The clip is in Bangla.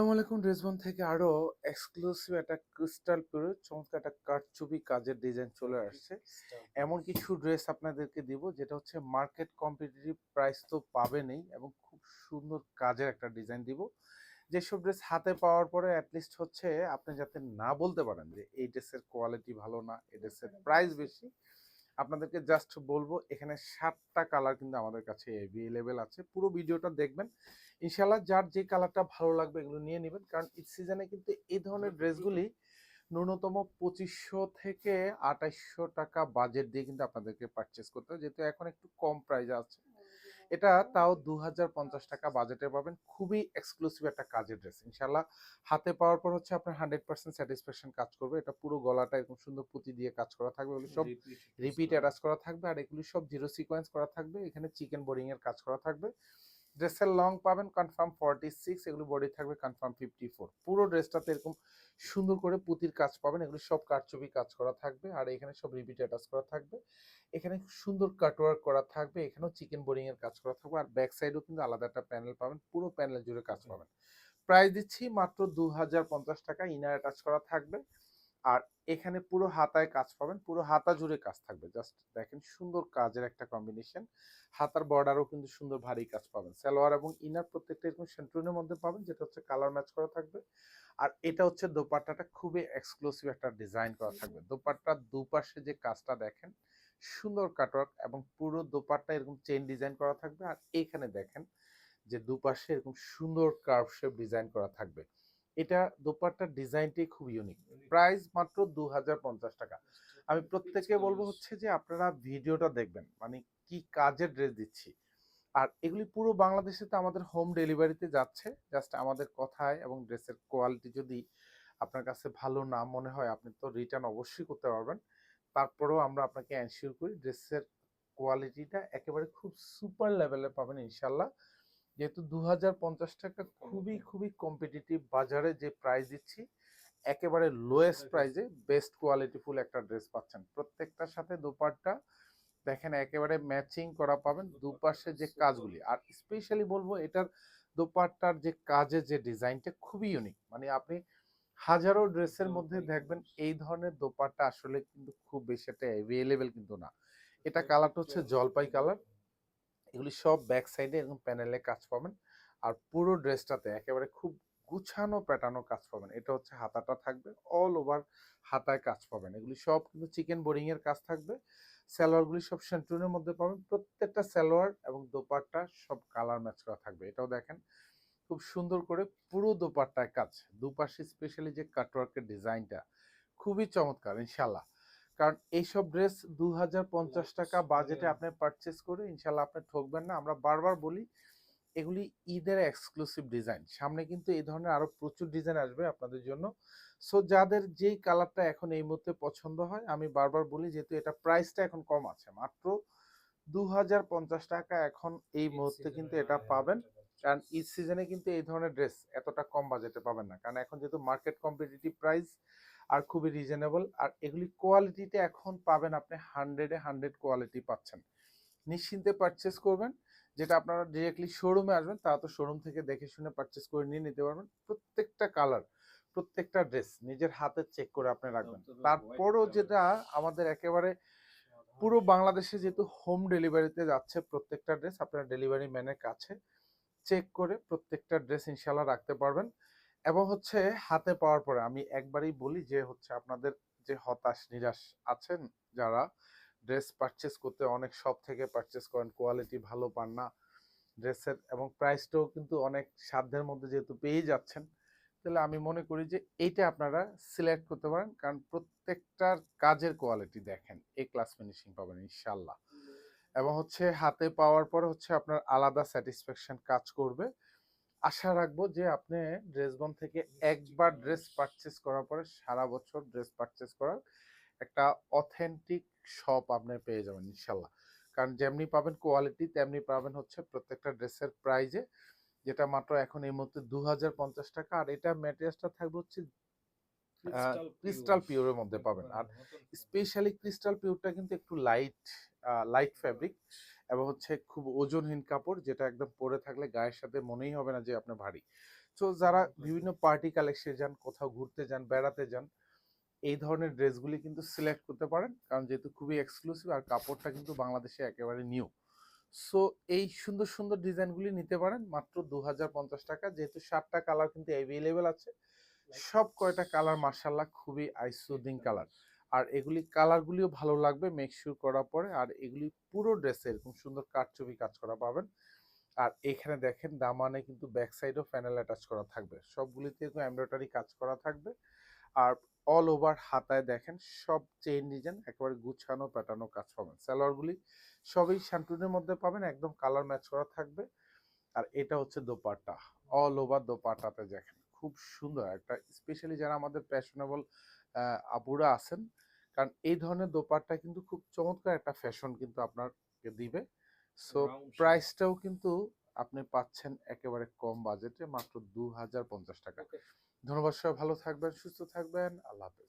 আসসালামু আলাইকুম। ড্রেসবন থেকে আরো এক্সক্লুসিভ একটা ক্রিস্টাল পিওর চমৎকার একটা কারচুপি কাজের ডিজাইন চলে আসছে। এমন কিছু ড্রেস আপনাদেরকে দিব যেটা হচ্ছে মার্কেট কম্পিটিটিভ প্রাইস তো পাবেনই এবং খুব সুন্দর কাজের একটা ডিজাইন দিব। যেসব ড্রেস হাতে পাওয়ার পরে অ্যাটলিস্ট হচ্ছে আপনি যাতে না বলতে পারেন যে এই ড্রেসের কোয়ালিটি ভালো না, এই ড্রেসের প্রাইস বেশি। আপনাদেরকে জাস্ট বলবো এখানে 7টা কালার কিন্তু আমাদের কাছে অ্যাভেলেবেল আছে। পুরো ভিডিওটা দেখবেন। ইনশাআল্লাহ যার যে কালারটা ভালো লাগবে এগুলো নিয়ে নেবেন। কারণ ঈদ সিজনে কিন্তু এই ধরনের ড্রেসগুলি ন্যূনতম 2500 থেকে 2800 টাকা বাজেট দিয়ে কিন্তু আপনাদেরকে পারচেস করতে হবে। যেহেতু এখন একটু কম প্রাইস আছে। এটা তাও 2050 টাকা বাজেটে পাবেন। খুবই এক্সক্লুসিভ একটা কাজের ড্রেস। ইনশাআল্লাহ হাতে পাওয়ার পর হচ্ছে আপনার 100% স্যাটিসফ্যাকশন কাজ করবে। এটা পুরো গলাটা এরকম সুন্দর পুঁতি দিয়ে কাজ করা থাকবে। এগুলো সব রিপিট অ্যাটাচ করা থাকবে আর এগুলি সব জিরো সিকোয়েন্স করা থাকবে। এখানে চিকেন বোরিং এর কাজ করা থাকবে। ড্রেসের লং পাবেন কনফার্ম 46, এগুলো বডি থাকবে কনফার্ম 54। পুরো ড্রেসটাতে এরকম সুন্দর করে পুঁতির কাজ পাবেন। এগুলো সব কারচুপি কাজ করা থাকবে আর এখানে সব রিপিট অ্যাটাচ করা থাকবে। এখানে সুন্দর কাটওয়ার্ক করা থাকবে। এখানেও চিকেন বোরিং এর কাজ করা থাকবে আর ব্যাক সাইডেও কিন্তু আলাদা একটা প্যানেল পাবেন। পুরো প্যানেল জুড়ে কাজ পাবেন। প্রাইস দিচ্ছি মাত্র 2050 টাকা। ইনার অ্যাটাচ করা থাকবে আর এখানে পুরো হাতায় কাজ পাবেন। পুরো হাতা জুড়ে কাজ থাকবে। জাস্ট দেখেন সুন্দর কাজের একটা কম্বিনেশন। হাতার বর্ডারও কিন্তু সুন্দর ভারী কাজ পাবেন। সালোয়ার এবং ইনার প্রত্যেকটা এরকম সেন্টুনের মধ্যে পাবেন, যেটা হচ্ছে কালার ম্যাচ করা থাকবে। আর এটা হচ্ছে দোপাট্টাটা খুবই এক্সক্লুসিভ একটা ডিজাইন করা থাকবে। দোপাট্টার দুপাশে যে কাজটা দেখেন সুন্দর কাটওয়ার্ক এবং পুরো দোপাট্টা এরকম চেইন ডিজাইন করা থাকবে। আর এখানে দেখেন যে দুপাশে এরকম সুন্দর কার্ভ শেপ ডিজাইন করা থাকবে। এটা দোপাট্টার ডিজাইনটাই খুব ইউনিক। প্রাইস মাত্র 2050 টাকা। আমি প্রত্যেককে বলবো হচ্ছে যে আপনারা ভিডিওটা দেখবেন, মানে কি কাজের ড্রেস দিচ্ছি। আর এগুলি পুরো বাংলাদেশে তো আমাদের হোম ডেলিভারিতে যাচ্ছে। জাস্ট আমাদের কথায় এবং ড্রেসের কোয়ালিটি যদি আপনার কাছে ভালো না মনে হয় আপনি তো রিটার্ন অবশ্যই করতে পারবেন। তারপরেও আমরা আপনাকে এনশিওর করি ড্রেসের কোয়ালিটিটা একেবারে খুব সুপার লেভেলে পাবেন ইনশাল্লাহ। যেহেতু 2050 টাকা খুবই খুবই কম্পিটিটিভ বাজারে যে প্রাইস দিচ্ছি, একেবারে লোয়েস্ট প্রাইসে বেস্ট কোয়ালিটিফুল একটা ড্রেস পাচ্ছেন। প্রত্যেকটার সাথে দোপাট্টা দেখেন একেবারে ম্যাচিং করা পাবেন। দুপাশে যে কাজগুলি আর স্পেশালি বলবো এটার দোপাট্টার যে কাজের যে ডিজাইনটা খুবই ইউনিক। মানে আপনি হাজারো ড্রেসের মধ্যে দেখবেন এই ধরনের দোপাট্টা আসলে কিন্তু খুব বেশি একটা অ্যাভেলেবেল কিন্তু না। এটা কালারটা হচ্ছে জলপাই কালার। এগুলি সব ব্যাক সাইডে এরকম প্যানেলে কাজ পাবেন আর পুরো ড্রেসটাতে একেবারে খুব গুছানো প্যাটার্নও কাজ পাবেন। এটা হচ্ছে হাতাটা থাকবে, অল ওভার হাতায় কাজ পাবেন। এগুলি সব কিন্তু চিকেন বোরিং এর কাজ থাকবে। সালোয়ারগুলি সব সেন্টুনের মধ্যে পাবেন। প্রত্যেকটা সালোয়ার এবং দোপাট্টা সব কালার ম্যাচ করা থাকবে। এটাও দেখেন খুব সুন্দর করে পুরো দোপাট্টায় কাজ। দুপাশে স্পেশালি যে কাটওয়ার্কের ডিজাইনটা খুবই চমৎকার ইনশাল্লাহ। কারণ এইসব ড্রেস 2050 টাকা বাজেটে আপনি পারচেস করে ইনশাল্লাহ আপনি ঠকবেন না। আমরা বারবার বলি এগুলি ঈদের এক্সক্লুসিভ ডিজাইন। সামনে কিন্তু এই ধরনের আরো প্রচুর ডিজাইন আসবে আপনাদের জন্য। সো যাদের যেই কালারটা এখন এই মুহূর্তে পছন্দ হয়, আমি বারবার বলি যেহেতু এটা প্রাইসটা এখন কম আছে মাত্র 2050 টাকা এখন এই মুহূর্তে কিন্তু এটা পাবেন। কারণ ঈদ সিজনে কিন্তু এই ধরনের ড্রেস এতটা কম বাজেটে পাবেন না। কারণ এখন যেহেতু মার্কেট কম্পিটিটিভ প্রাইস আর খুবই রিজনেবল আর এগুলি কোয়ালিটিতে এখন পাবেন আপনি 100-এ 100 কোয়ালিটি পাচ্ছেন। নিশ্চিন্তে পারচেস করবেন। যেটা আপনারা ডিরেক্টলি শোরুমে আসবেন তা তো শোরুম থেকে দেখে শুনে পারচেস করে নিয়ে নিতে পারবেন। প্রত্যেকটা কালার, প্রত্যেকটা ড্রেস নিজের হাতে চেক করে আপনি রাখবেন। তারপরও যেটা আমাদের একেবারে পুরো বাংলাদেশে যেহেতু হোম ডেলিভারিতে যাচ্ছে প্রত্যেকটা ড্রেস, আপনারা ডেলিভারি ম্যানের কাছে চেক করে প্রত্যেকটা ড্রেস ইনশাল্লাহ রাখতে পারবেন। এবং হচ্ছে হাতে পাওয়ার পরে আমি একবারই বলি যে হচ্ছে আপনাদের যে হতাশ নিরাশ আছেন যারা ড্রেস পারচেস করতে অনেক শপ থেকে পারচেস করেন, কোয়ালিটি ভালো পান না ড্রেসের এবং প্রাইসটাও কিন্তু অনেক সাধ্যের মধ্যে যেহেতু পেয়ে যাচ্ছেন, তাহলে আমি মনে করি যে এইটা আপনারা সিলেক্ট করতে পারেন। কারণ প্রত্যেকটার কাজের কোয়ালিটি দেখেন এ ক্লাস ফিনিশিং পাবেন ইনশাল্লাহ। এবং হচ্ছে হাতে পাওয়ার পরে হচ্ছে আপনার আলাদা স্যাটিসফ্যাকশন কাজ করবে। আশা রাখবো যে আপনি ড্রেসবন থেকে একবার ড্রেস পারচেস করার পরে সারা বছর ড্রেস পারচেস করার একটা অথেন্টিক শপ আপনি পেয়ে যাবেন ইনশাল্লাহ। কারণ যেমনি পাবেন কোয়ালিটি তেমনি পাবেন হচ্ছে প্রত্যেকটা ড্রেসের প্রাইজে, যেটা মাত্র এখন এই মুহূর্তে 2050 টাকা। আর এটা ম্যাটেরিয়ালসটা থাকবে হচ্ছে ক্রিস্টাল পিওরের মধ্যে পাবেন। আর স্পেশালি ক্রিস্টাল পিওরটা কিন্তু একটু লাইট লাইট ফ্যাব্রিক এবং হচ্ছে খুব ওজনহীন কাপড়, যেটা একদম পরে থাকলে গায়ের সাথে মনেই হবে না যে আপনি ভারী। তো যারা বিভিন্ন পার্টি কালেকশনে যান, কোথাও ঘুরতে যান, বেড়াতে যান, এই ধরনের ড্রেসগুলি কিন্তু সিলেক্ট করতে পারেন, কারণ যেহেতু খুবই এক্সক্লুসিভ আর কাপড়টা কিন্তু বাংলাদেশে একেবারে নিউ। সো এই সুন্দর সুন্দর ডিজাইনগুলি নিতে পারেন মাত্র 2050 টাকা। যেহেতু 7টা কালার কিন্তু অ্যাভেলেবেল আছে, সব কয়টা কালার মার্শাল্লাহ খুবই আইসুদিং কালার। আর এগুলি কালারগুলিও ভালো লাগবে মেকশিওর করার পরে। আর এগুলি পুরো ড্রেসে এরকম সুন্দর কারচুপি কাজ করা পাবেন। আর এখানে দেখেন দামানে কিন্তু ব্যাক সাইডও প্যানেল অ্যাটাচ করা থাকবে, সবগুলিতে এমব্রয়ডারি কাজ করা থাকবে। আর অল ওভার হাতায় দেখেন সব চেইন ডিজাইন, একেবারে গুছানো প্যাটার্নও কাজ পাবেন। সালোয়ারগুলি সবই শান্টুনের মধ্যে পাবেন, একদম কালার ম্যাচ করা থাকবে। আর এটা হচ্ছে দোপাট্টা, অল ওভার দোপাট্টাতে দেখেন খুব সুন্দর একটা, স্পেশালি যারা আমাদের ফ্যাশনেবল আপুরা আছেন, কারণ এই ধরনের দোপাট্টা কিন্তু খুব চমৎকার একটা ফ্যাশন কিন্তু আপনাকে দিবে। সো প্রাইসটাও কিন্তু আপনি পাচ্ছেন একেবারে কম বাজেটে, মাত্র 2050 টাকা। ধন্যবাদ, সবাই ভালো থাকবেন, সুস্থ থাকবেন, আল্লাহ হাফেজ।